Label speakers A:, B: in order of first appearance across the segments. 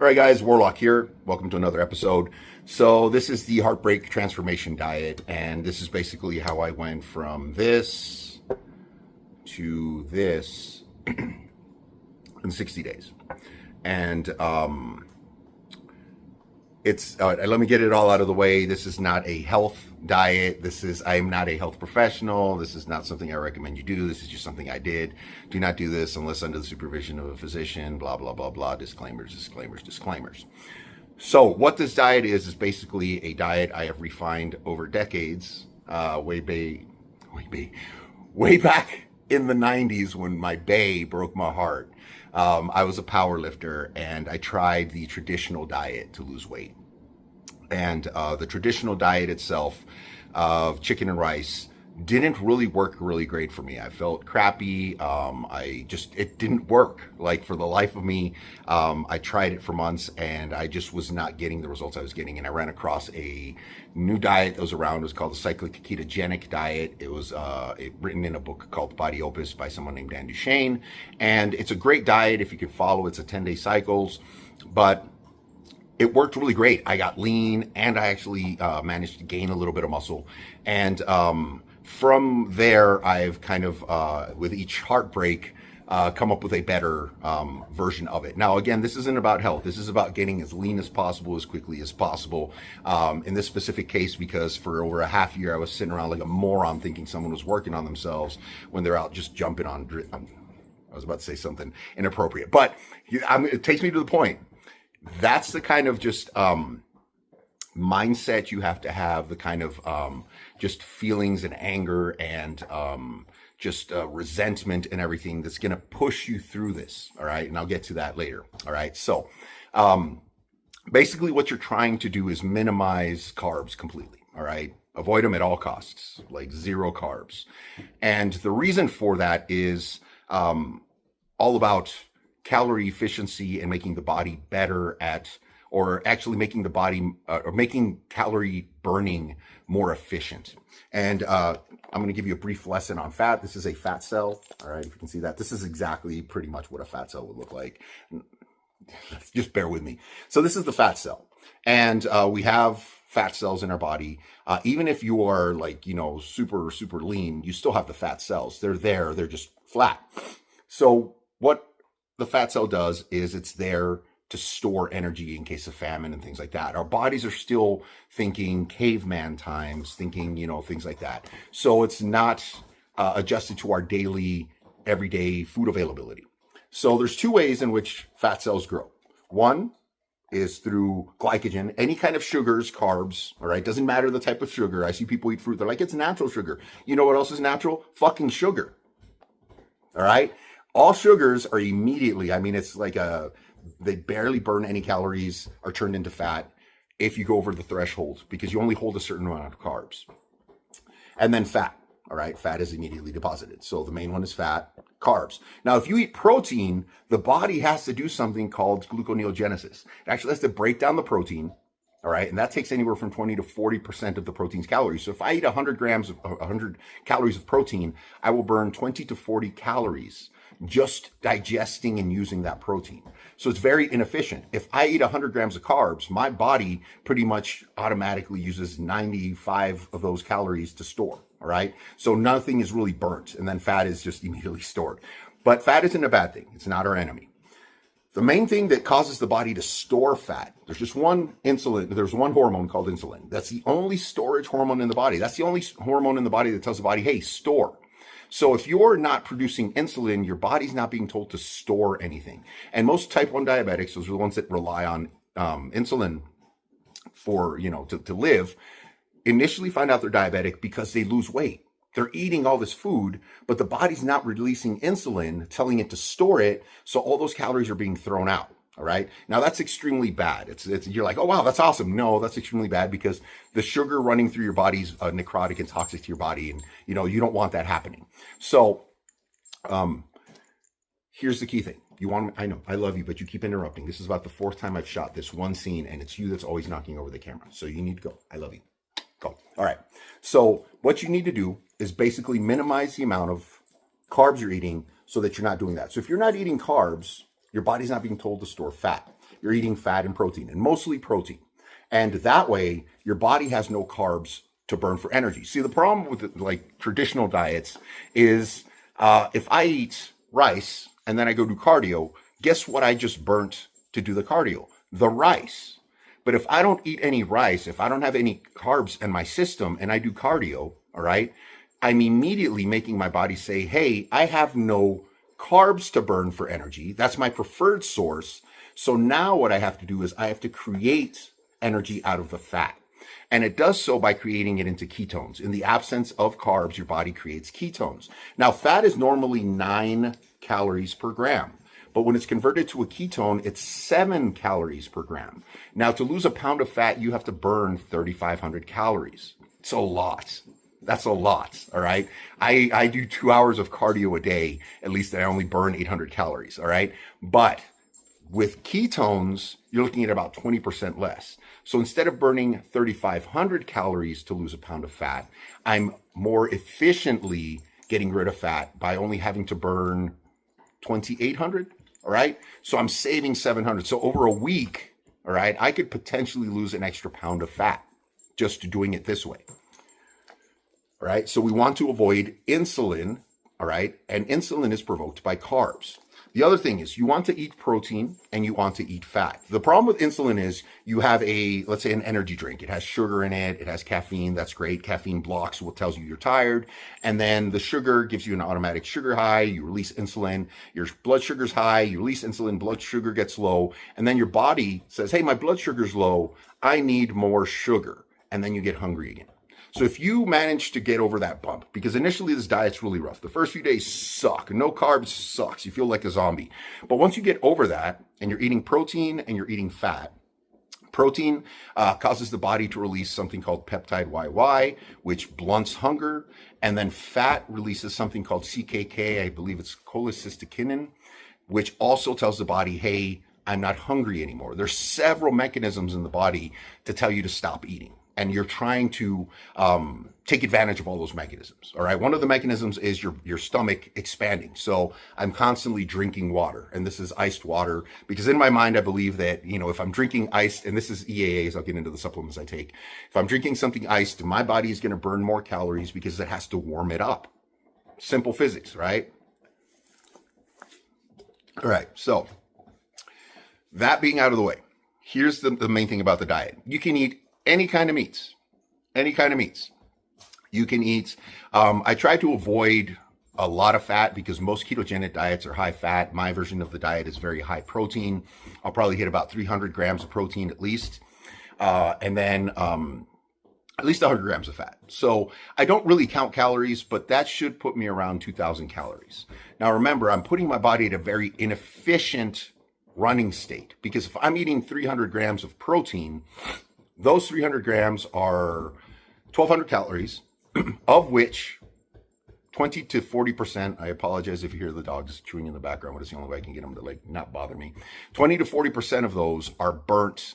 A: All right, guys, Warlock here. Welcome to another episode. So this is the Heartbreak Transformation Diet, and this is basically how I went from this to this in 60 days. And let me get it all out of the way. This is not a health diet. I am not a health professional. This is not something I recommend you do. This is just something I did. Do not do this unless under the supervision of a physician, blah, blah, blah, blah. Disclaimers, disclaimers, disclaimers. So what this diet is basically a diet I have refined over decades, way back in the 90s when my bae broke my heart. I was a power lifter and I tried the traditional diet to lose weight. And the traditional diet itself of chicken and rice didn't really work really great for me. I felt crappy. It didn't work. Like, for the life of me, I tried it for months and I just was not getting the results I was getting. And I ran across a new diet that was around. It was called the cyclic ketogenic diet. It was written in a book called Body Opus by someone named Dan Duchesne. And it's a great diet if you can follow. It's a 10-day cycles, but it worked really great. I got lean and I actually managed to gain a little bit of muscle. And from there, I've kind of, with each heartbreak, come up with a better version of it. Now, again, this isn't about health. This is about getting as lean as possible, as quickly as possible. In this specific case, because for over a half year, I was sitting around like a moron thinking someone was working on themselves when they're out just jumping on. I was about to say something inappropriate, but it takes me to the point. That's the kind of just mindset you have to have, the kind of just feelings and anger and just resentment and everything that's going to push you through this. All right. And I'll get to that later. All right. So basically what you're trying to do is minimize carbs completely. All right. Avoid them at all costs, like zero carbs. And the reason for that is all about calorie efficiency and making the body better at, or actually making the body, or making calorie burning more efficient. And I'm going to give you a brief lesson on fat. This is a fat cell. All right, if you can see that, this is exactly pretty much what a fat cell would look like. Just bear with me. So this is the fat cell. And we have fat cells in our body. Even if you are like, super, super lean, you still have the fat cells. They're there. They're just flat. So what the fat cell does is it's there to store energy in case of famine and things like that. Our bodies are still thinking caveman times, thinking, things like that. So it's not adjusted to our daily, everyday food availability. So there's two ways in which fat cells grow. One is through glycogen, any kind of sugars, carbs, all right? Doesn't matter the type of sugar. I see people eat fruit. They're like, it's natural sugar. You know what else is natural? Fucking sugar. All right? All sugars are immediately, it's like they barely burn any calories, are turned into fat if you go over the threshold, because you only hold a certain amount of carbs. And then fat, all right? Fat is immediately deposited. So the main one is fat, carbs. Now, if you eat protein, the body has to do something called gluconeogenesis. It actually has to break down the protein, all right? And that takes anywhere from 20 to 40% of the protein's calories. So if I eat 100 calories of protein, I will burn 20 to 40 calories just digesting and using that protein. So it's very inefficient. If I eat 100 grams of carbs, my body pretty much automatically uses 95 of those calories to store, all right? So nothing is really burnt, and then fat is just immediately stored. But fat isn't a bad thing. It's not our enemy. The main thing that causes the body to store fat, there's one hormone called insulin. That's the only storage hormone in the body. That's the only hormone in the body that tells the body, hey, store. So if you're not producing insulin, your body's not being told to store anything. And most type 1 diabetics, those are the ones that rely on insulin for, to live, initially find out they're diabetic because they lose weight. They're eating all this food, but the body's not releasing insulin, telling it to store it. So all those calories are being thrown out. All right. Now that's extremely bad. You're like, oh, wow, that's awesome. No, that's extremely bad because the sugar running through your body's necrotic and toxic to your body. And, you don't want that happening. So here's the key thing. I know, I love you, but you keep interrupting. This is about the fourth time I've shot this one scene and it's you that's always knocking over the camera. So you need to go. I love you. Go. All right. So what you need to do is basically minimize the amount of carbs you're eating so that you're not doing that. So if you're not eating carbs, your body's not being told to store fat. you're eating fat and protein, and mostly protein. And that way, your body has no carbs to burn for energy. See, the problem with like traditional diets is if I eat rice and then I go do cardio, guess what I just burnt to do the cardio? The rice. But if I don't eat any rice, if I don't have any carbs in my system and I do cardio, all right, I'm immediately making my body say, hey, I have no carbs to burn for energy. That's my preferred source. So now what I have to do is I have to create energy out of the fat. And it does so by creating it into ketones. In the absence of carbs, your body creates ketones. Now, fat is normally 9 calories per gram. But when it's converted to a ketone, it's 7 calories per gram. Now, to lose a pound of fat, you have to burn 3,500 calories. It's a lot. That's a lot, all right? I do 2 hours of cardio a day, at least I only burn 800 calories, all right? But with ketones, you're looking at about 20% less. So instead of burning 3,500 calories to lose a pound of fat, I'm more efficiently getting rid of fat by only having to burn 2,800, all right? So I'm saving 700. So over a week, all right, I could potentially lose an extra pound of fat just doing it this way. All right, so we want to avoid insulin, all right? And insulin is provoked by carbs. The other thing is you want to eat protein and you want to eat fat. The problem with insulin is you have let's say an energy drink. It has sugar in it. It has caffeine. That's great. Caffeine blocks what tells you you're tired. And then the sugar gives you an automatic sugar high. You release insulin. Your blood sugar's high. You release insulin. Blood sugar gets low. And then your body says, hey, my blood sugar's low. I need more sugar. And then you get hungry again. So if you manage to get over that bump, because initially this diet's really rough. The first few days suck. No carbs sucks. You feel like a zombie. But once you get over that and you're eating protein and you're eating fat, protein causes the body to release something called peptide YY, which blunts hunger. And then fat releases something called CKK. I believe it's cholecystokinin, which also tells the body, hey, I'm not hungry anymore. There's several mechanisms in the body to tell you to stop eating. And you're trying to take advantage of all those mechanisms, all right? One of the mechanisms is your stomach expanding. So I'm constantly drinking water, and this is iced water, because in my mind, I believe that, if I'm drinking iced, and this is EAAs, I'll get into the supplements I take. If I'm drinking something iced, my body is going to burn more calories because it has to warm it up. Simple physics, right? All right, so that being out of the way, here's the main thing about the diet. You can eat any kind of meats, You can eat, I try to avoid a lot of fat because most ketogenic diets are high fat. My version of the diet is very high protein. I'll probably hit about 300 grams of protein at least. And then at least 100 grams of fat. So I don't really count calories, but that should put me around 2,000 calories. Now remember, I'm putting my body at a very inefficient running state because if I'm eating 300 grams of protein, those 300 grams are 1,200 calories, of which 20 to 40%, I apologize if you hear the dogs chewing in the background, but it's the only way I can get them to not bother me. 20 to 40% of those are burnt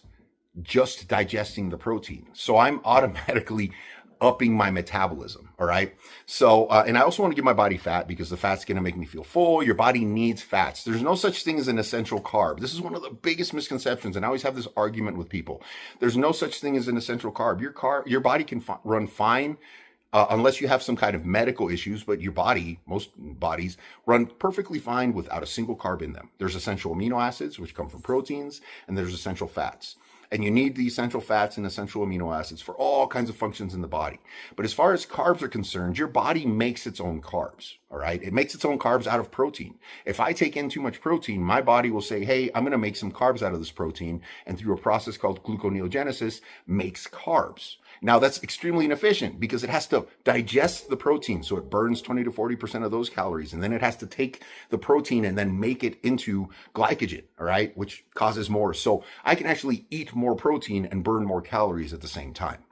A: just digesting the protein. So I'm automatically upping my metabolism, all right? So, and I also want to give my body fat because the fat's going to make me feel full. Your body needs fats. There's no such thing as an essential carb. This is one of the biggest misconceptions, and I always have this argument with people. There's no such thing as an essential carb. Your body can run fine unless you have some kind of medical issues, but most bodies run perfectly fine without a single carb in them. There's essential amino acids, which come from proteins, and there's essential fats. And you need the essential fats and essential amino acids for all kinds of functions in the body. But as far as carbs are concerned, your body makes its own carbs, all right? It makes its own carbs out of protein. If I take in too much protein, my body will say, hey, I'm going to make some carbs out of this protein, and through a process called gluconeogenesis, makes carbs. Now, that's extremely inefficient because it has to digest the protein, so it burns 20 to 40% of those calories, and then it has to take the protein and then make it into glycogen, all right, which causes more. So I can actually eat more protein and burn more calories at the same time.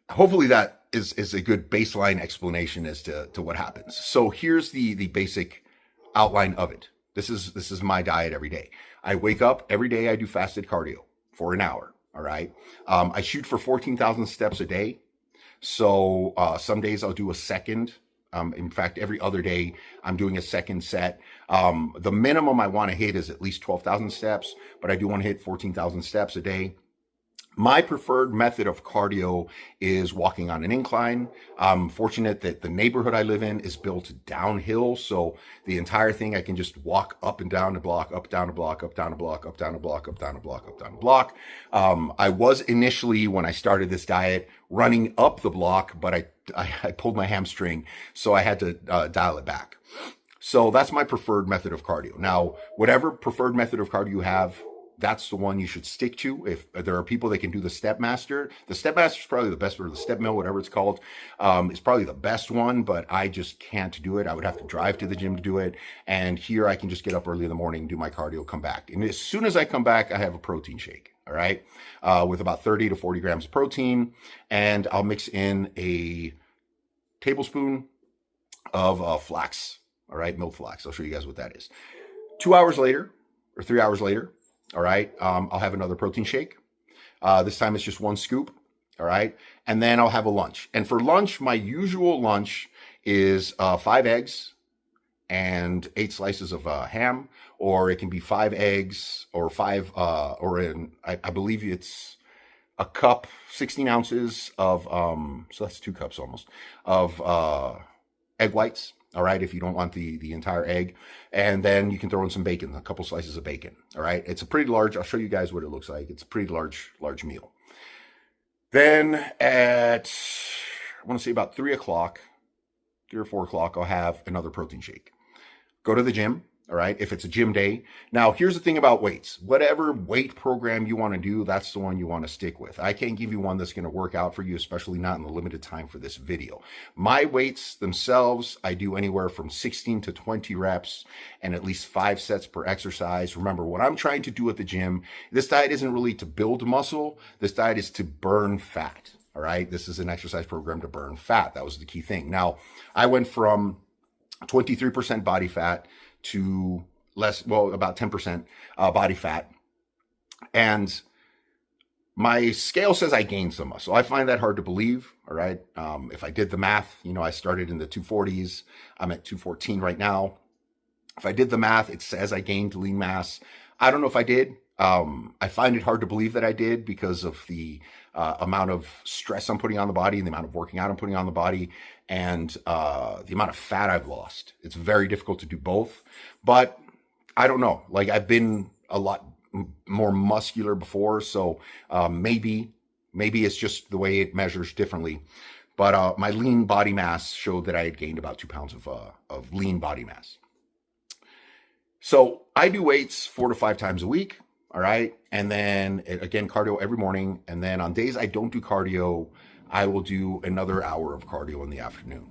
A: Hopefully that is a good baseline explanation as to what happens. So here's the basic outline of it. This is my diet every day. I wake up every day. I do fasted cardio for an hour. All right. I shoot for 14,000 steps a day. So some days I'll do a second In fact, every other day I'm doing a second set. The minimum I want to hit is at least 12,000 steps, but I do want to hit 14,000 steps a day. My preferred method of cardio is walking on an incline. I'm fortunate that the neighborhood I live in is built downhill, so the entire thing I can just walk up and down a block, up, down a block, up, down a block, up, down a block, up, down a block, up, down a block. I was initially, when I started this diet, running up the block, but I pulled my hamstring, so I had to dial it back. So that's my preferred method of cardio. Now, whatever preferred method of cardio you have, that's the one you should stick to. If there are people that can do the Stepmaster is probably the best, or the step mill, whatever it's called, is probably the best one, but I just can't do it. I would have to drive to the gym to do it. And here I can just get up early in the morning, do my cardio, come back. And as soon as I come back, I have a protein shake, all right, with about 30 to 40 grams of protein. And I'll mix in a tablespoon of flax, all right, milled flax. I'll show you guys what that is. 2 hours later, or 3 hours later, all right, I'll have another protein shake. This time it's just 1 scoop, all right? And then I'll have a lunch. And for lunch, my usual lunch is 5 eggs and 8 slices of ham, or it can be 5 eggs or 5, I believe it's a cup, 16 ounces of, so that's 2 cups almost, of egg whites. All right, if you don't want the entire egg. And then you can throw in some bacon, a couple slices of bacon. All right, it's a pretty large, I'll show you guys what it looks like. It's a pretty large meal. Then at, I want to say about 3 o'clock, 3 or 4 o'clock, I'll have another protein shake. Go to the gym. All right, if it's a gym day. Now, here's the thing about weights. Whatever weight program you want to do, that's the one you want to stick with. I can't give you one that's going to work out for you, especially not in the limited time for this video. My weights themselves, I do anywhere from 16 to 20 reps and at least 5 sets per exercise. Remember, what I'm trying to do at the gym, this diet isn't really to build muscle. This diet is to burn fat. All right, this is an exercise program to burn fat. That was the key thing. Now, I went from 23% body fat to about 10% body fat. And my scale says I gained some muscle. I find that hard to believe, all right? If I did the math, I started in the 240s. I'm at 214 right now. If I did the math, it says I gained lean mass. I don't know if I did. I find it hard to believe that I did because of the amount of stress I'm putting on the body and the amount of working out I'm putting on the body and the amount of fat I've lost. It's very difficult to do both, but I don't know. Like, I've been a lot more muscular before, so maybe it's just the way it measures differently. But my lean body mass showed that I had gained about 2 pounds of lean body mass. So I do weights 4 to 5 times a week. All right. And then again, cardio every morning. And then on days I don't do cardio, I will do another hour of cardio in the afternoon.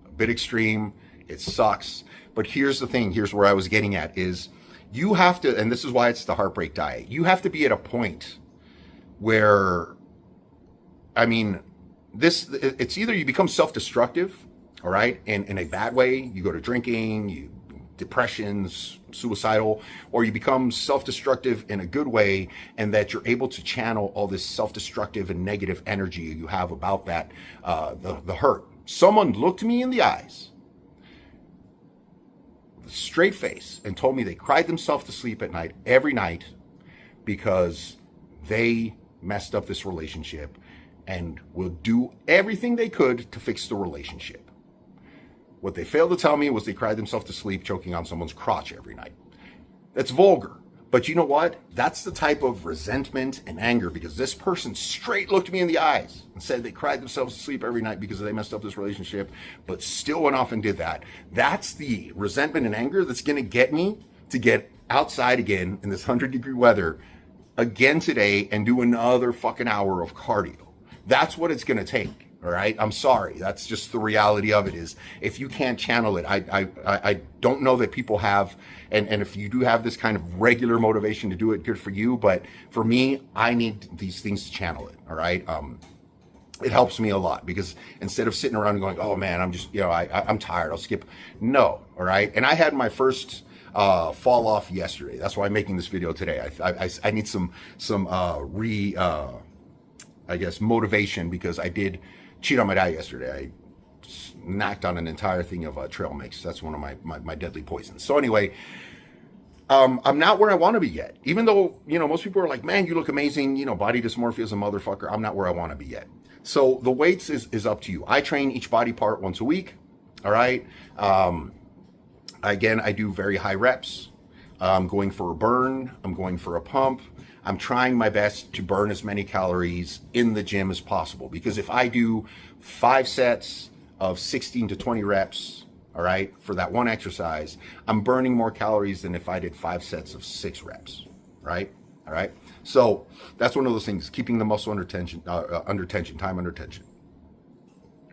A: A bit extreme. It sucks. But here's the thing. Here's where I was getting at is you have to, and this is why it's the Heartbreak diet. You have to be at a point where, it's either you become self-destructive, all right, in a bad way. You go to drinking, depressions, suicidal, or you become self-destructive in a good way, and that you're able to channel all this self-destructive and negative energy you have about that, the hurt. Someone looked me in the eyes, with a straight face, and told me they cried themselves to sleep at night, every night, because they messed up this relationship and will do everything they could to fix the relationship. What they failed to tell me was they cried themselves to sleep choking on someone's crotch every night. That's vulgar. But you know what? That's the type of resentment and anger, because this person straight looked me in the eyes and said they cried themselves to sleep every night because they messed up this relationship, but still went off and did that. That's the resentment and anger that's going to get me to get outside again in this 100-degree weather again today and do another fucking hour of cardio. That's what it's going to take. All right. I'm sorry. That's just the reality of it. Is if you can't channel it, I don't know that people have, and if you do have this kind of regular motivation to do it, good for you. But for me, I need these things to channel it. All right. It helps me a lot, because instead of sitting around and going, oh man, I'm just, I'm tired, I'll skip. No. All right. And I had my first fall off yesterday. That's why I'm making this video today. I need some motivation, because I did cheat on my diet yesterday. I knocked on an entire thing of trail mix. That's one of my deadly poisons. So anyway, I'm not where I want to be yet. Even though, most people are like, man, you look amazing. Body dysmorphia is a motherfucker. I'm not where I want to be yet. So the weights is up to you. I train each body part once a week. All right. Again, I do very high reps. I'm going for a burn. I'm going for a pump. I'm trying my best to burn as many calories in the gym as possible, because if I do 5 sets of 16 to 20 reps, all right, for that one exercise, I'm burning more calories than if I did 5 sets of 6 reps, right? All right. So that's one of those things, keeping the muscle under tension, time under tension.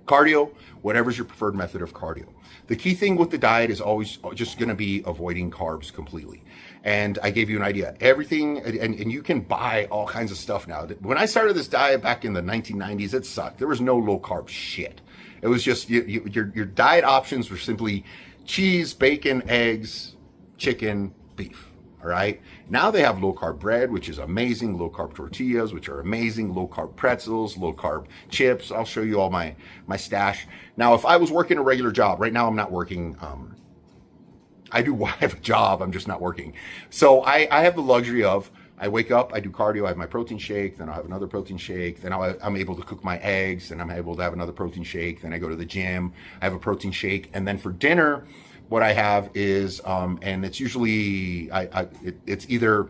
A: Cardio, whatever's your preferred method of cardio. The key thing with the diet is always just going to be avoiding carbs completely. And I gave you an idea. Everything, and you can buy all kinds of stuff now. When I started this diet back in the 1990s, it sucked. There was no low carb shit. It was just your diet options were simply cheese, bacon, eggs, chicken, beef. All right. Now they have low carb bread, which is amazing. Low carb tortillas, which are amazing. Low carb pretzels, low carb chips. I'll show you all my stash. Now, if I was working a regular job, right now I'm not working. I have a job. I'm just not working. So I have the luxury of, I wake up, I do cardio, I have my protein shake, then I'll have another protein shake, then I'm able to cook my eggs, then I'm able to have another protein shake, then I go to the gym, I have a protein shake, and then for dinner, what I have is, and it's usually, it's either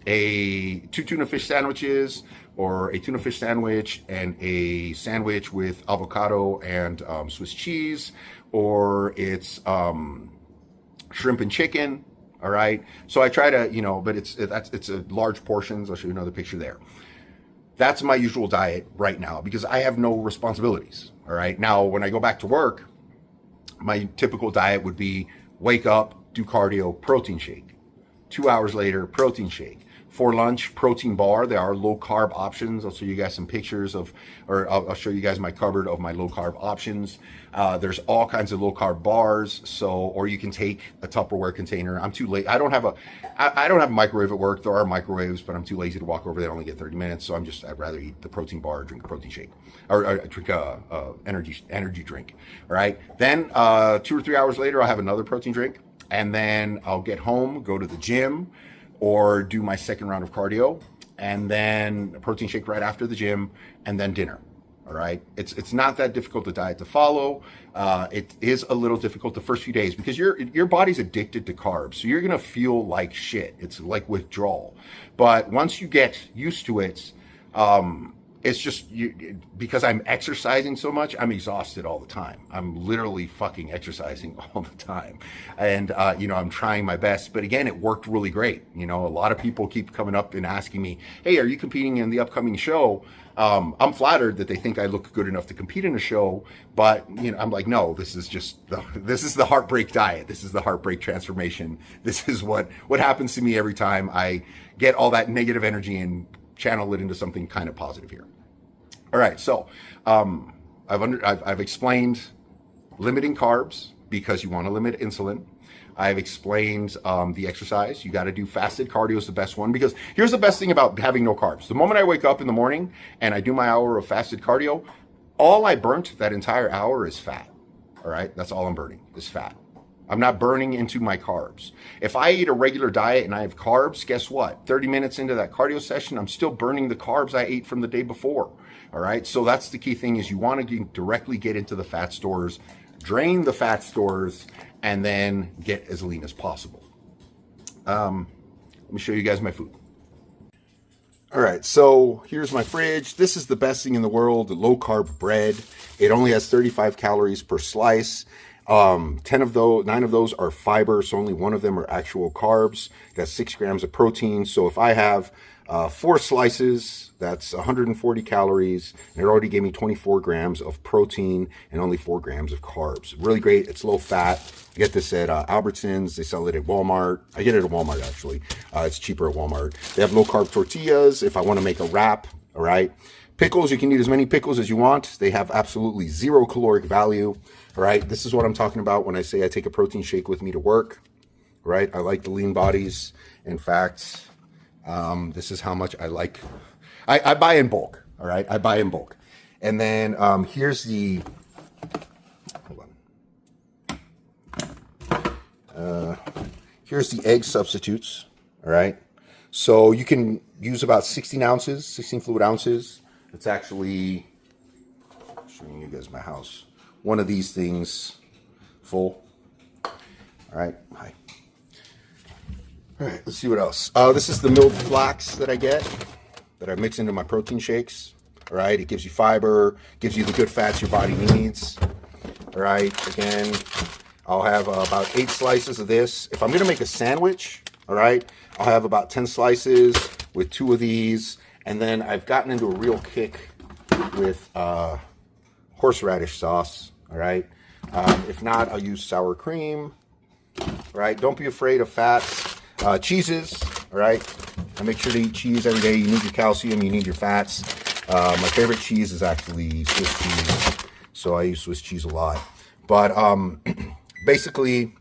A: two tuna fish sandwiches, or a tuna fish sandwich and a sandwich with avocado and Swiss cheese, or it's shrimp and chicken. All right. So I try to, but it's a large portions. I'll show you another picture there. That's my usual diet right now because I have no responsibilities. All right. Now, when I go back to work, my typical diet would be wake up, do cardio, protein shake. 2 hours later, protein shake. For lunch, protein bar. There are low carb options. I'll show you guys some pictures I'll show you guys my cupboard of my low carb options. There's all kinds of low carb bars. Or you can take a Tupperware container. I'm too late. I don't have a microwave at work. There are microwaves, but I'm too lazy to walk over there. I only get 30 minutes. So I'd rather eat the protein bar, or drink a protein shake, or drink a energy drink. All right. Then 2 or 3 hours later, I'll have another protein drink, and then I'll get home, go to the gym, or do my second round of cardio, and then a protein shake right after the gym, and then dinner. All right. It's not that difficult a diet to follow. It is a little difficult the first few days because your body's addicted to carbs. So you're going to feel like shit. It's like withdrawal. But once you get used to it, it's just because I'm exercising so much, I'm exhausted all the time. I'm literally fucking exercising all the time. And, I'm trying my best. But again, it worked really great. A lot of people keep coming up and asking me, hey, are you competing in the upcoming show? I'm flattered that they think I look good enough to compete in a show. But, I'm like, no, this is the Heartbreak diet. This is the Heartbreak transformation. This is what happens to me every time I get all that negative energy and channel it into something kind of positive here. All right, so I've explained limiting carbs because you want to limit insulin. I've explained the exercise. You got to do fasted cardio is the best one, because here's the best thing about having no carbs. The moment I wake up in the morning and I do my hour of fasted cardio, all I burnt that entire hour is fat. All right, that's all I'm burning is fat. I'm not burning into my carbs. If I eat a regular diet and I have carbs, guess what? 30 minutes into that cardio session, I'm still burning the carbs I ate from the day before. All right. So that's the key thing, is you want to directly get into the fat stores, drain the fat stores, and then get as lean as possible. Let me show you guys my food. All right, so here's my fridge. This is the best thing in the world, the low carb bread. It only has 35 calories per slice. 9 of those are fiber, so only 1 of them are actual carbs. That's 6 grams of protein. So if I have 4 slices, that's 140 calories, and it already gave me 24 grams of protein and only 4 grams of carbs. Really great. It's low fat. I get this at Albertsons. They sell it at Walmart. I get it at Walmart, actually. It's cheaper at Walmart. They have low carb tortillas if I want to make a wrap. All right. Pickles, you can eat as many pickles as you want. They have absolutely 0 caloric value. All right, this is what I'm talking about when I say I take a protein shake with me to work. Right, I like the lean bodies. In fact, this is how much I like. I buy in bulk. All right, I buy in bulk. And then here's the Here's the egg substitutes. All right. So you can use about 16 ounces, 16 fluid ounces. It's actually, showing you guys my house, one of these things full. All right. Hi. All right. Let's see what else. This is the milled flax that I get, that I mix into my protein shakes. All right. It gives you fiber, gives you the good fats your body needs. All right. Again, I'll have about 8 slices of this. If I'm going to make a sandwich, all right, I'll have about 10 slices with 2 of these. And then I've gotten into a real kick with horseradish sauce, all right? If not, I'll use sour cream, all right? Don't be afraid of fats. Cheeses, all right? I make sure to eat cheese every day. You need your calcium, you need your fats. My favorite cheese is actually Swiss cheese, so I use Swiss cheese a lot. But basically,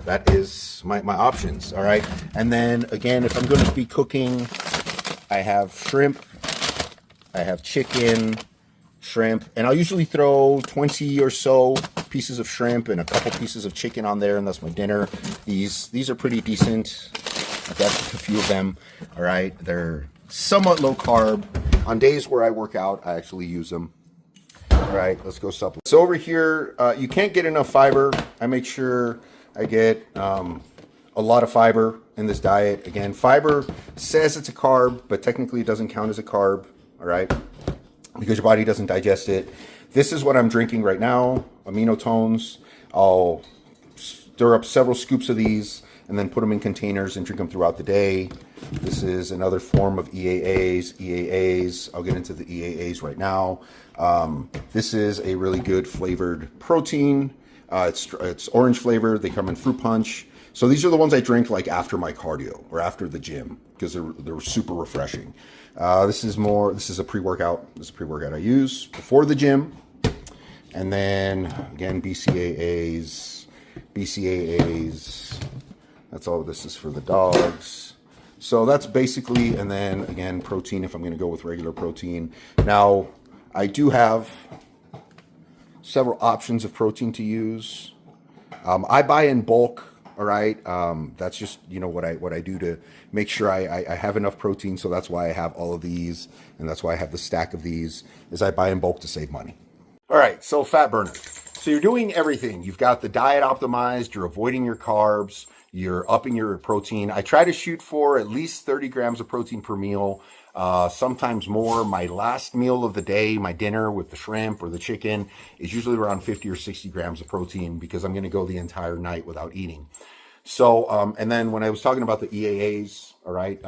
A: that is my options, all right? And then, again, if I'm going to be cooking, I have shrimp, I have chicken, shrimp, and I'll usually throw 20 or so pieces of shrimp and a couple pieces of chicken on there, and that's my dinner. These are pretty decent. I've got a few of them, all right? They're somewhat low carb. On days where I work out, I actually use them. All right, let's go supplement. So over here, you can't get enough fiber. I make sure I get a lot of fiber in this diet. Again, fiber says it's a carb, but technically it doesn't count as a carb, all right? Because your body doesn't digest it. This is what I'm drinking right now, amino tones. I'll stir up several scoops of these and then put them in containers and drink them throughout the day. This is another form of EAAs. I'll get into the EAAs right now. This is a really good flavored protein. It's orange flavored. They come in fruit punch. So these are the ones I drink like after my cardio or after the gym because they're super refreshing. This is a pre-workout. This is a pre-workout I use before the gym. And then again, BCAAs. That's all this is for the dogs. So that's basically, and then again, protein if I'm going to go with regular protein. Now, I do have several options of protein to use. I buy in bulk, all right? That's just, what I do to make sure I have enough protein, so that's why I have all of these, and that's why I have the stack of these, is I buy in bulk to save money. All right, so fat burner. So you're doing everything. You've got the diet optimized, you're avoiding your carbs, you're upping your protein. I try to shoot for at least 30 grams of protein per meal, sometimes more. My last meal of the day, my dinner with the shrimp or the chicken, is usually around 50 or 60 grams of protein because I'm going to go the entire night without eating. So, and then when I was talking about the EAAs, all right,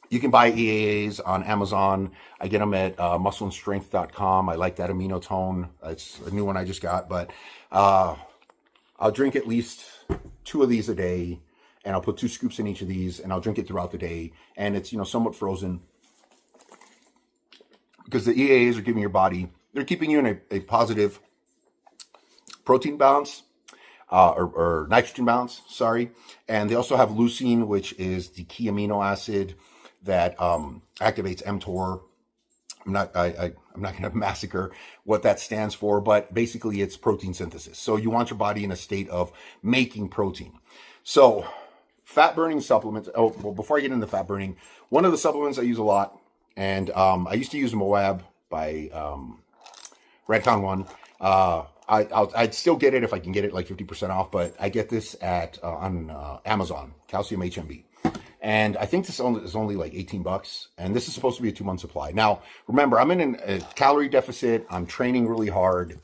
A: you can buy EAAs on Amazon. I get them at muscleandstrength.com. I like that amino tone. It's a new one I just got, but I'll drink at least 2 of these a day, and I'll put 2 scoops in each of these, and I'll drink it throughout the day. And it's, somewhat frozen because the EAAs are giving your body, they're keeping you in a positive protein balance, or nitrogen balance, sorry. And they also have leucine, which is the key amino acid that activates mTOR. I'm not going to massacre what that stands for, but basically it's protein synthesis. So you want your body in a state of making protein. So fat burning supplements. Oh, well, before I get into fat burning, one of the supplements I use a lot, and I used to use Moab by Redcon One. I'd still get it if I can get it like 50% off, but I get this on Amazon, Calcium HMB. And I think this is only like $18, and this is supposed to be a 2-month supply. Now, remember, I'm in a calorie deficit. I'm training really hard.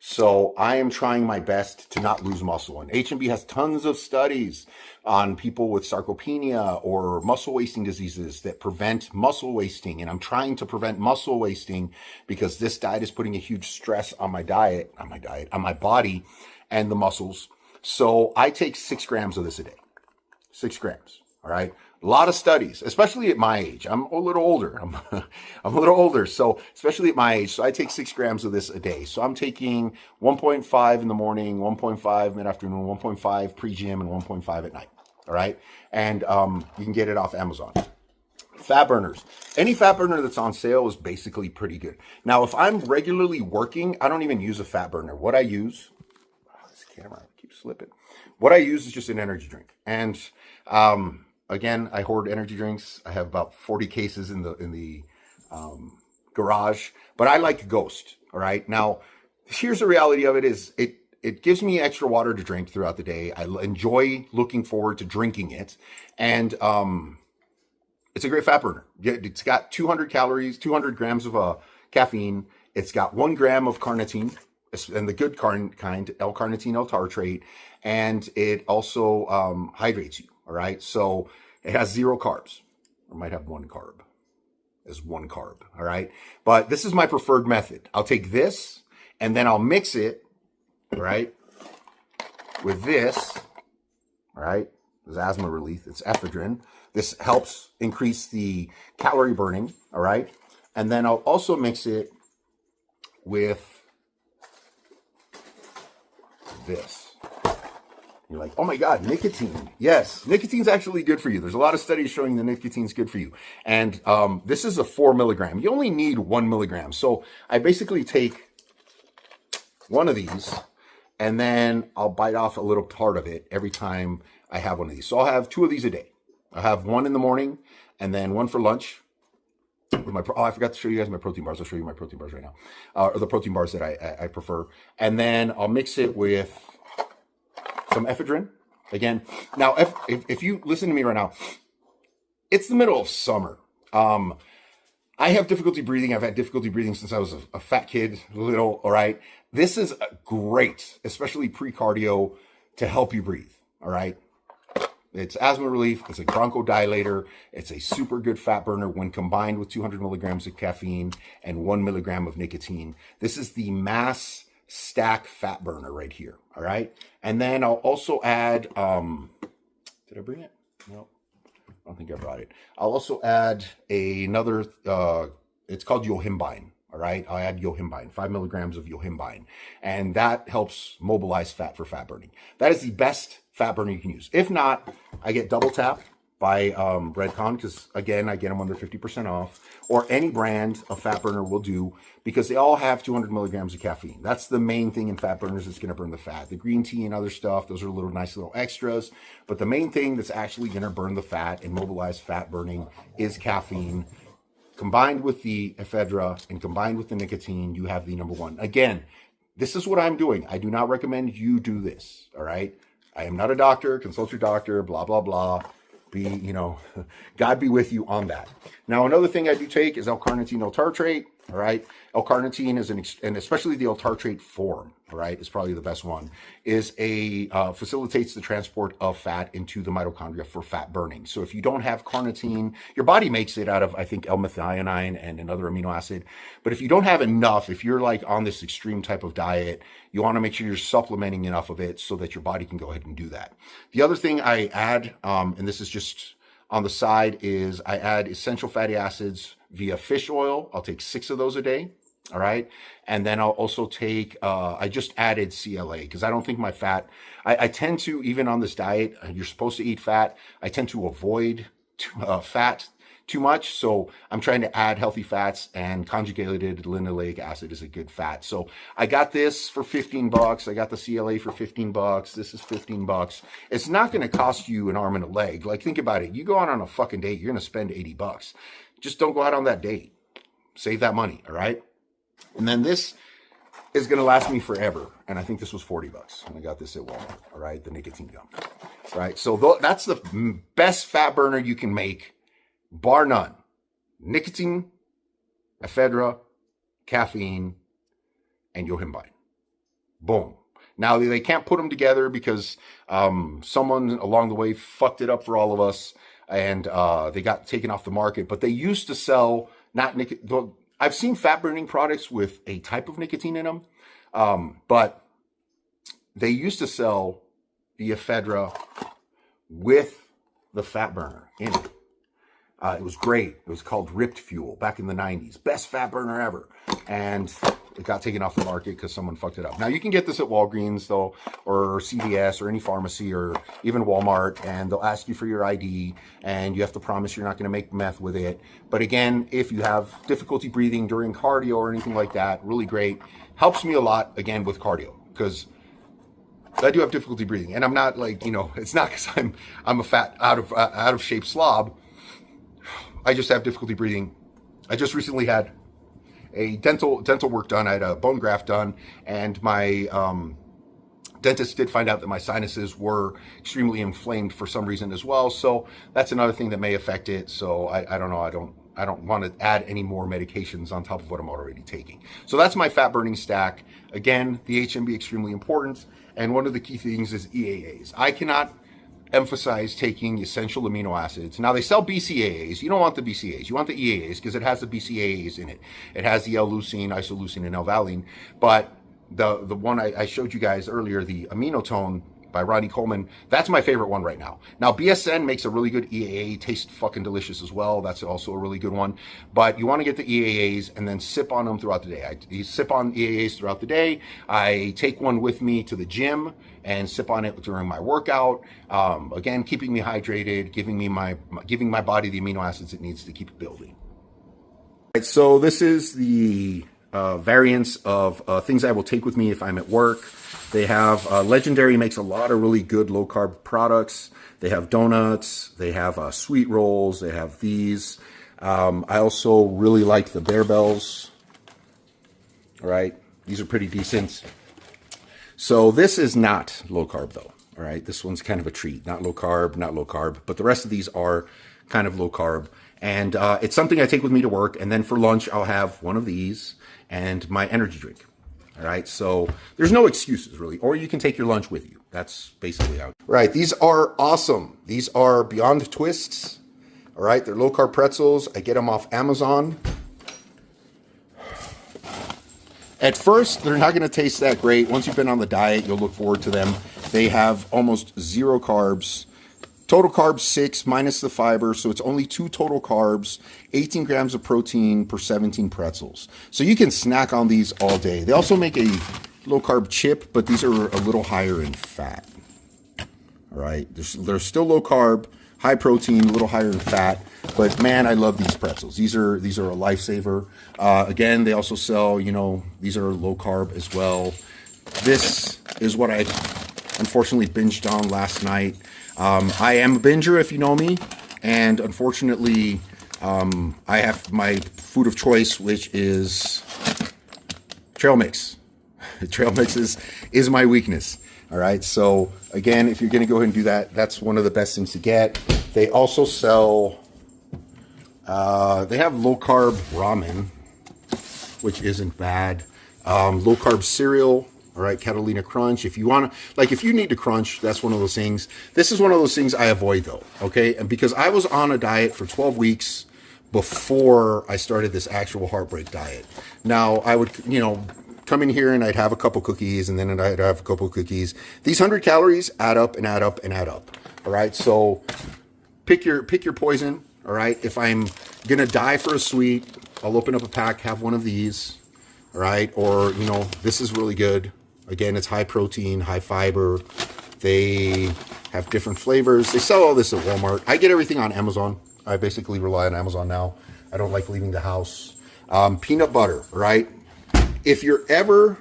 A: So I am trying my best to not lose muscle. And HMB has tons of studies on people with sarcopenia or muscle wasting diseases that prevent muscle wasting. And I'm trying to prevent muscle wasting because this diet is putting a huge stress on my body and the muscles. So I take 6 grams of this a day. 6 grams. All right. A lot of studies, especially at my age. I'm a little older. I'm a little older. So especially at my age. So I take 6 grams of this a day. So I'm taking 1.5 in the morning, 1.5 mid-afternoon, 1.5 pre-gym, and 1.5 at night. All right. And you can get it off Amazon. Fat burners. Any fat burner that's on sale is basically pretty good. Now, if I'm regularly working, I don't even use a fat burner. What I use, this camera keeps slipping. What I use is just an energy drink. And again, I hoard energy drinks. I have about 40 cases in the garage, but I like Ghost. All right. Now, here's the reality of it is it gives me extra water to drink throughout the day. I enjoy looking forward to drinking it. And it's a great fat burner. It's got 200 calories, 200 grams of caffeine. It's got 1 gram of carnitine, and the good kind, L-carnitine, L-tartrate. And it also hydrates you. All right. So it has 0 carbs. Or might have 1 carb. As 1 carb. All right. But this is my preferred method. I'll take this and then I'll mix it, right, with this, right? There's asthma relief. It's ephedrine. This helps increase the calorie burning, all right? And then I'll also mix it with this. You're like, oh my God, nicotine. Yes, nicotine's actually good for you. There's a lot of studies showing that nicotine's good for you. And this is a 4 milligram. You only need 1 milligram. So I basically take one of these and then I'll bite off a little part of it every time I have one of these. So I'll have 2 of these a day. I'll have 1 in the morning and then 1 for lunch. With my, I forgot to show you guys my protein bars. I'll show you my protein bars right now. Or the protein bars that I prefer. And then I'll mix it with some ephedrine. Again, now if you listen to me right now, it's the middle of summer. I have difficulty breathing. I've had difficulty breathing since I was a fat kid, little, all right? This is great, especially pre-cardio, to help you breathe, all right? It's asthma relief. It's a bronchodilator. It's a super good fat burner when combined with 200 milligrams of caffeine and 1 milligram of nicotine. This is the mass stack fat burner right here, all right? And then I'll also add, did I bring it? No. I don't think I brought it. I'll also add another, it's called yohimbine, all right? I'll add yohimbine, 5 milligrams of yohimbine, and that helps mobilize fat for fat burning. That is the best fat burner you can use. If not, I get Double Tap by Redcon, because again, I get them under 50% off, or any brand of fat burner will do, because they all have 200 milligrams of caffeine. That's the main thing in fat burners that's going to burn the fat. The green tea and other stuff, those are little nice little extras, but the main thing that's actually going to burn the fat and mobilize fat burning is caffeine. Combined with the ephedra and combined with the nicotine, you have the number one. Again, this is what I'm doing. I do not recommend you do this, all right? I am not a doctor. Consult your doctor, blah, blah, blah. God be with you on that. Now, another thing I do take is L-carnitine, L-tartrate, all right? L-carnitine is and especially the L-tartrate form, all right, is probably the best one, is facilitates the transport of fat into the mitochondria for fat burning. So if you don't have carnitine, your body makes it out of, I think, L-methionine and another amino acid. But if you don't have enough, if you're like on this extreme type of diet, you want to make sure you're supplementing enough of it so that your body can go ahead and do that. The other thing I add, and this is just on the side, is I add essential fatty acids via fish oil. I'll take 6 of those a day. All right. And then I'll also take, I just added CLA because I don't think my fat, I tend to, even on this diet, you're supposed to eat fat. I tend to avoid fat too much. So I'm trying to add healthy fats, and conjugated linoleic acid is a good fat. So I got this for $15. I got the CLA for $15. This is $15. It's not going to cost you an arm and a leg. Like, think about it. You go out on a fucking date, you're going to spend $80. Just don't go out on that date. Save that money. All right. And then this is going to last me forever. And I think this was $40. And I got this at Walmart. All right. The nicotine gum. All right. So that's the best fat burner you can make, bar none. Nicotine, ephedra, caffeine, and yohimbine. Boom. Now, they can't put them together because someone along the way fucked it up for all of us, and they got taken off the market. But they used to sell not nicotine. I've seen fat burning products with a type of nicotine in them, but they used to sell the ephedra with the fat burner in it. It was great. It was called Ripped Fuel back in the 90s. Best fat burner ever. And it got taken off the market because someone fucked it up. Now, you can get this at Walgreens, though, or CVS, or any pharmacy, or even Walmart, and they'll ask you for your ID, and you have to promise you're not going to make meth with it. But again, if you have difficulty breathing during cardio or anything like that, really great. Helps me a lot, again, with cardio, because I do have difficulty breathing, and I'm not like, it's not because I'm a fat out of shape slob. I just have difficulty breathing. I just recently had a dental work done. I had a bone graft done, and my dentist did find out that my sinuses were extremely inflamed for some reason as well. So that's another thing that may affect it. So I don't know. I don't want to add any more medications on top of what I'm already taking. So that's my fat burning stack. Again, the HMB extremely important. And one of the key things is EAAs. I cannot emphasize taking essential amino acids. Now they sell BCAAs. You don't want the BCAAs. You want the EAAs because it has the BCAAs in it. It has the L-leucine, isoleucine, and L-valine. But the one I showed you guys earlier, the aminotone by Ronnie Coleman, that's my favorite one right now. Now BSN makes a really good EAA, tastes fucking delicious as well. That's also a really good one. But you want to get the EAAs and then sip on them throughout the day. I sip on EAAs throughout the day. I take one with me to the gym and sip on it during my workout. Again, keeping me hydrated, giving my body the amino acids it needs to keep building. Right, so this is the variants of things I will take with me if I'm at work. They have Legendary makes a lot of really good low carb products. They have donuts. They have sweet rolls. They have these. I also really like the Bear Bells. All right, these are pretty decent. So this is not low carb though. All right, this one's kind of a treat. Not low carb, but the rest of these are kind of low carb. And it's something I take with me to work. And then for lunch, I'll have one of these and my energy drink. All right, so there's no excuses really, or you can take your lunch with you. That's basically how. Right, these are awesome. These are Beyond Twists. All right, they're low carb pretzels. I get them off Amazon. At first, they're not going to taste that great. Once you've been on the diet, you'll look forward to them. They have almost zero carbs. Total carbs 6 minus the fiber, so it's only 2 total carbs, 18 grams of protein per 17 pretzels. So you can snack on these all day. They also make a low carb chip, but these are a little higher in fat. All right, they're still low carb, high protein, a little higher in fat, but man, I love these pretzels. These are a lifesaver. Again, they also sell, these are low carb as well. This is what I unfortunately binged on last night. I am a binger if you know me, and unfortunately, I have my food of choice, which is trail mix. Trail mix is my weakness. All right, so again, if you're going to go ahead and do that, that's one of the best things to get. They also sell, they have low carb ramen, which isn't bad. Low carb cereal. All right, Catalina Crunch. If you want to, if you need to crunch, that's one of those things. This is one of those things I avoid though, okay? And because I was on a diet for 12 weeks before I started this actual Heartbreak diet. Now, I would, come in here and I'd have a couple cookies and then I'd have a couple cookies. These 100 calories add up and add up and add up. All right, so pick your poison. All right, if I'm going to die for a sweet, I'll open up a pack, have one of these. All right, or, this is really good. Again, it's high protein, high fiber. They have different flavors. They sell all this at Walmart. I get everything on Amazon. I basically rely on Amazon now. I don't like leaving the house. Peanut butter, right? If you're ever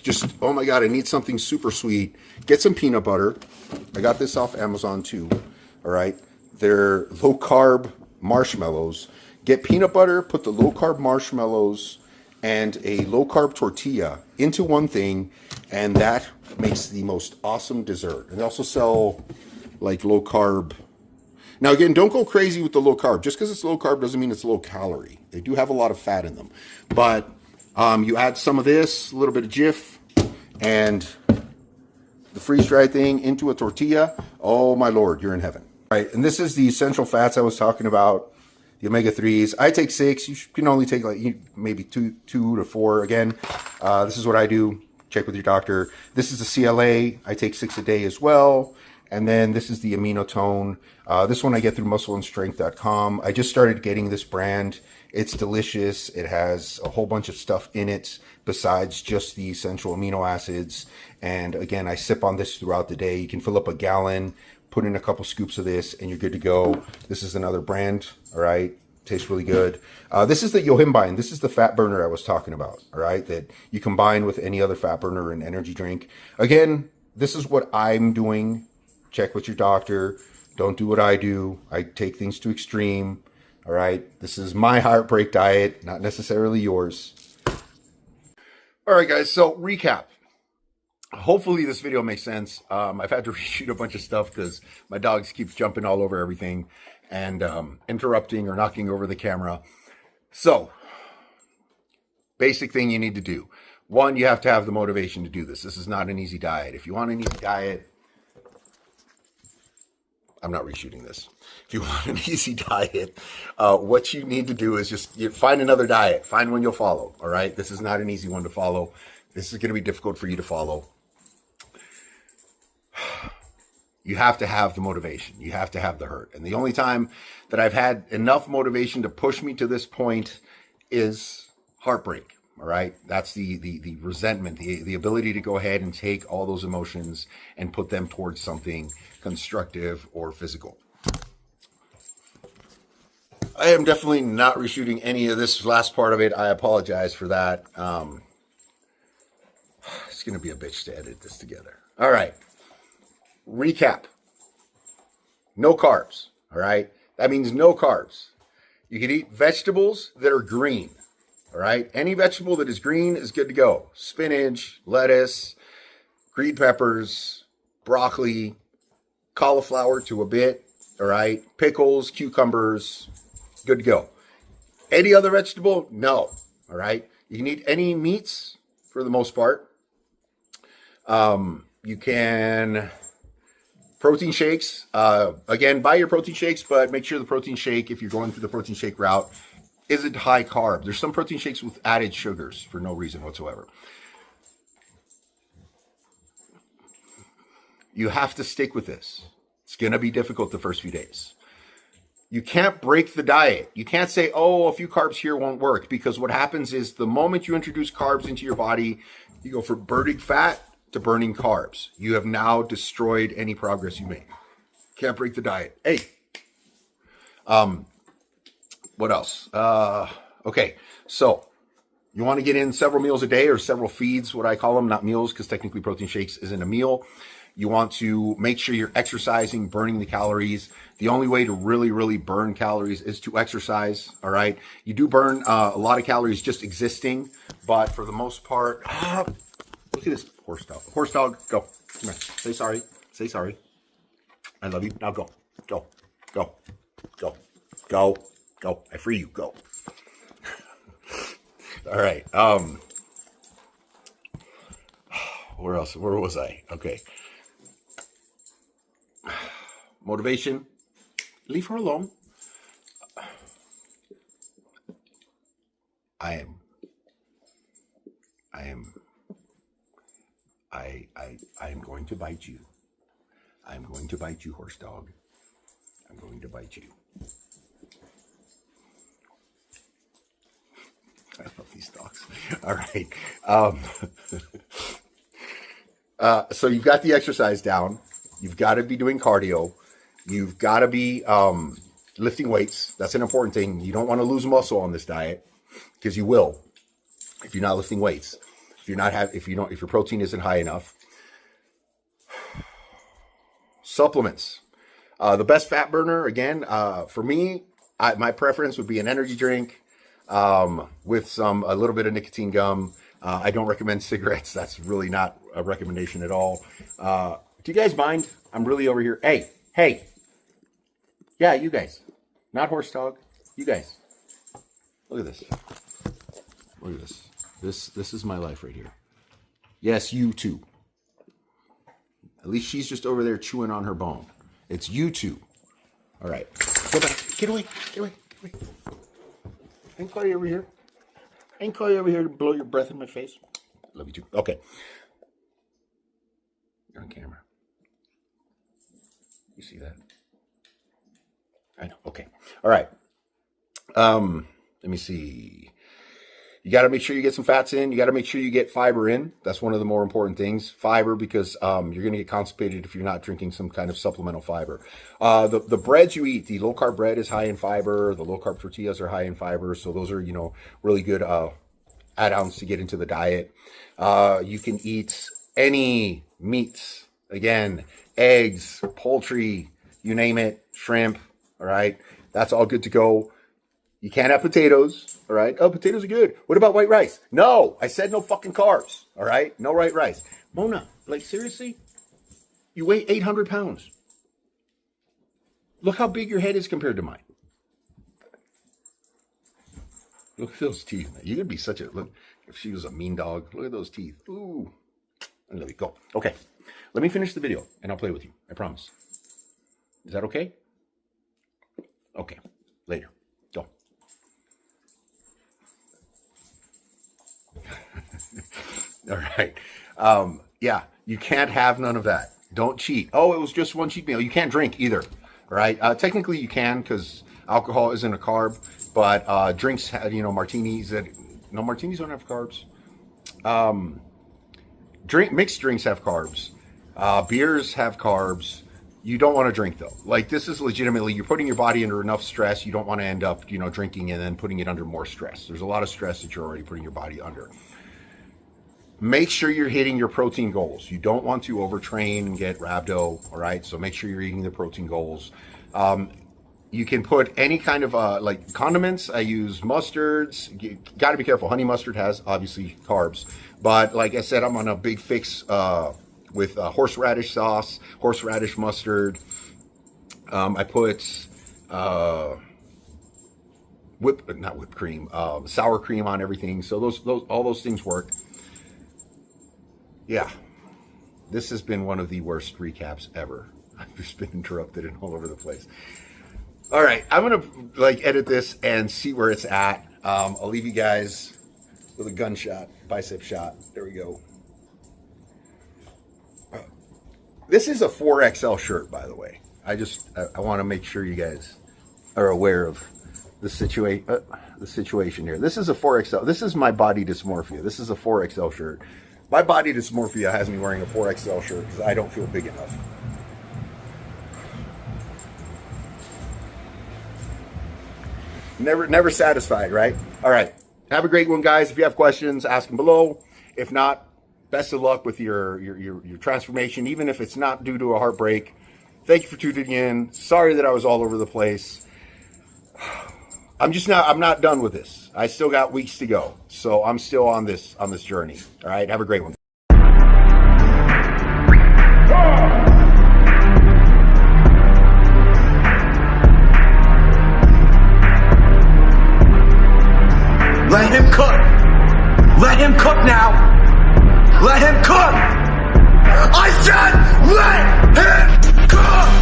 A: just, oh my God, I need something super sweet, get some peanut butter. I got this off Amazon too. All right. They're low carb marshmallows. Get peanut butter, put the low carb marshmallows and a low carb tortilla into one thing, and that makes the most awesome dessert. And they also sell low carb. Now again, don't go crazy with the low carb. Just because it's low carb doesn't mean it's low calorie. They do have a lot of fat in them. But you add some of this, a little bit of Jif, and the freeze-dried thing into a tortilla. Oh my Lord, you're in heaven. All right, and this is the essential fats I was talking about. The omega-3s. I take 6. You can only take maybe 2 to 4. Again, this is what I do. Check with your doctor. This is the CLA. I take 6 a day as well. And then this is the aminotone. This one I get through muscleandstrength.com. I just started getting this brand. It's delicious. It has a whole bunch of stuff in it besides just the essential amino acids. And again, I sip on this throughout the day. You can fill up a gallon, put in a couple scoops of this, and you're good to go. This is another brand, all right? Tastes really good. This is the Yohimbine. This is the fat burner I was talking about, all right? That you combine with any other fat burner and energy drink. Again, this is what I'm doing. Check with your doctor. Don't do what I do. I take things to extreme. All right. This is my Heartbreak diet, not necessarily yours. All right, guys. So recap. Hopefully this video makes sense. I've had to reshoot a bunch of stuff because my dogs keep jumping all over everything and interrupting or knocking over the camera. So, basic thing you need to do. One, you have to have the motivation to do this. This is not an easy diet. If you want an easy diet, I'm not reshooting this. If you want an easy diet, what you need to do is just find another diet. Find one you'll follow, all right? This is not an easy one to follow. This is going to be difficult for you to follow. You have to have the motivation. You have to have the hurt. And the only time that I've had enough motivation to push me to this point is heartbreak. All right. That's the resentment, the ability to go ahead and take all those emotions and put them towards something constructive or physical. I am definitely not reshooting any of this last part of it. I apologize for that. It's going to be a bitch to edit this together. All right. Recap. No carbs. All right. That means no carbs. You can eat vegetables that are green. All right. Any vegetable that is green is good to go. Spinach, lettuce, green peppers, broccoli, cauliflower to a bit. All right. Pickles, cucumbers, good to go. Any other vegetable? No. All right. You can eat any meats for the most part. You can protein shakes. Again, buy your protein shakes, but make sure the protein shake, if you're going through the protein shake route, isn't high carb. There's some protein shakes with added sugars for no reason whatsoever. You have to stick with this. It's going to be difficult the first few days. You can't break the diet. You can't say, oh, a few carbs here won't work, because what happens is the moment you introduce carbs into your body, you go from burning fat to burning carbs. You have now destroyed any progress you make. Can't break the diet. Hey. What else? Okay. So you want to get in several meals a day, or several feeds, what I call them, not meals, because technically protein shakes isn't a meal. You want to make sure you're exercising, burning the calories. The only way to really, really burn calories is to exercise. All right. You do burn a lot of calories just existing, but for the most part, look at this horse dog. Horse dog, go. Come here. Say sorry. Say sorry. I love you. Now go. Go. Go. Go. Go. Go. I free you. Go. All right. Where else? Where was I? Okay. Motivation. Leave her alone. I am going to bite you. I'm going to bite you, horse dog. I'm going to bite you. I love these dogs. All right. So you've got the exercise down. You've got to be doing cardio. You've got to be lifting weights. That's an important thing. You don't want to lose muscle on this diet, because you will if you're not lifting weights. If your protein isn't high enough. Supplements. The best fat burner, again, for me, my preference would be an energy drink with a little bit of nicotine gum. I don't recommend cigarettes. That's really not a recommendation at all. Do you guys mind? I'm really over here. Hey. Yeah, you guys. Not horse dog. You guys. Look at this. Look at this. This is my life right here. Yes, you too. At least she's just over there chewing on her bone. It's you two. All right. Go back. Get away. Get away. Get away. I ain't call you over here. I ain't call you over here to blow your breath in my face. Love you too. Okay. You're on camera. You see that? I know. Okay. All right. Let me see. You got to make sure you get some fats in. You got to make sure you get fiber in. That's one of the more important things. Fiber, because you're going to get constipated if you're not drinking some kind of supplemental fiber. The breads you eat, the low carb bread is high in fiber. The low carb tortillas are high in fiber. So those are, really good add-ons to get into the diet. You can eat any meats, again, eggs, poultry, you name it, shrimp, all right? That's all good to go. You can't have potatoes, all right? Oh, potatoes are good. What about white rice? No, I said no fucking carbs, all right? No white rice. Mona, like seriously? You weigh 800 pounds. Look how big your head is compared to mine. Look at those teeth, man. You're going to be such a, look, if she was a mean dog, look at those teeth. Ooh. And let me go. Okay. Let me finish the video and I'll play with you. I promise. Is that okay? Okay. Later. Go. All right. Yeah, you can't have none of that. Don't cheat. Oh, it was just one cheat meal. You can't drink either. All right. Technically you can because alcohol isn't a carb, but drinks have, you know, martinis that, no, martinis don't have carbs. Mixed drinks have carbs. Beers have carbs. You don't want to drink though. Like this is legitimately, you're putting your body under enough stress. You don't want to end up, you know, drinking and then putting it under more stress. There's a lot of stress that you're already putting your body under. Make sure you're hitting your protein goals. You don't want to overtrain and get rhabdo, all right? So make sure you're eating the protein goals. You can put any kind of like condiments. I use mustards. You got to be careful. Honey mustard has obviously carbs, but like I said, I'm on a big fix with horseradish sauce, horseradish mustard. I put not whipped cream, sour cream on everything. So all those things work. Yeah, this has been one of the worst recaps ever. I've just been interrupted and all over the place. All right, I'm gonna like edit this and see where it's at. I'll leave you guys with a gunshot, bicep shot. There we go. This is a 4XL shirt, by the way. I want to make sure you guys are aware of the situation here. This is a 4XL. This is my body dysmorphia. This is a 4XL shirt. My body dysmorphia has me wearing a 4XL shirt because I don't feel big enough. Never satisfied, right? All right. Have a great one, guys. If you have questions, ask them below. If not, best of luck with your transformation, even if it's not due to a heartbreak. Thank you for tuning in. Sorry that I was all over the place. I'm not done with this. I still got weeks to go. So I'm still on this journey. All right. Have a great one.
B: Let him cook. Let him cook now. Let him cook. I said let him cook.